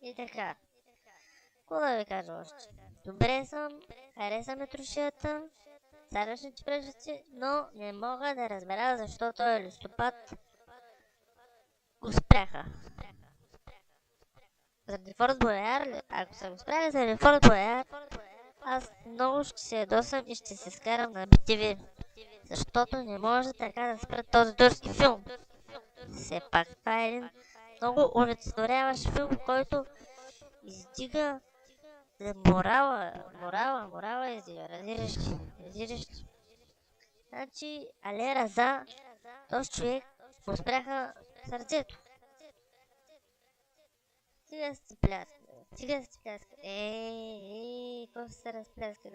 И така, какво да ви кажа още? Добре съм, хареса ме трошията, царашните пръжици, но не мога да разбера защо този листопад го спряха. Заради Форт Бояр ли? Ако са го спряли заради Форт Бояр, аз много ще се ядосам и ще се скарам на BTV. Защото не може така да спрат този турски филм. Все пак това е един много олицетворяващ филм, който издига морала издига, разбираш ли? Значи, Але Раза, този човек му спряха сърцето. Стига сте пляска. Какво се разпляска?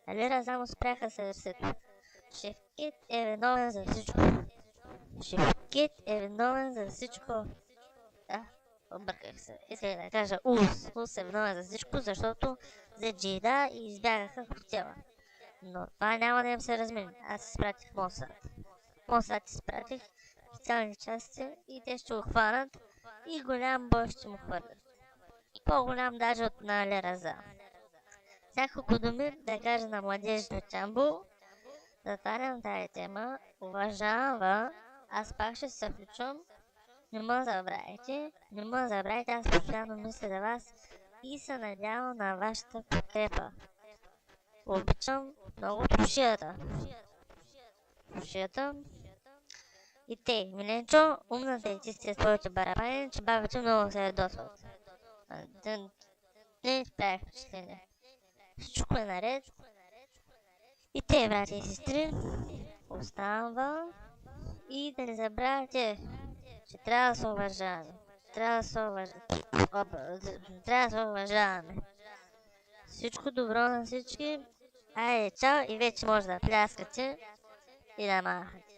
Але Раза му спряха сърцето. Шефкет е виновен за всичко. Да, обърках се. Исках да кажа Ус е виновен за всичко, защото взе джида и избягаха в хотела. Но това няма да им се размине. Аз изпратих Мосад изпратих специални части и те ще го хванат и голям бой ще му хвърлят. По-голям даже от на Але Раза. Няколко думи да кажа на младежите от Чамбул. Затварям тази тема. Уважава, аз пак ще се включвам. Не ме забравяйте, аз постоянно мисля за вас и се надявам на вашата подкрепа. Обичам много трошията. И те, Миленчо, умната и ти сте своите барабани, че бабите много се ядосват. Не правих впечатление. Всичко е наред. И те, брати и сестри, остава и да не забравяте, че трябва да се уважаваме. Всичко добро на всички. Айде, чао и вече може да пляскате и да махате.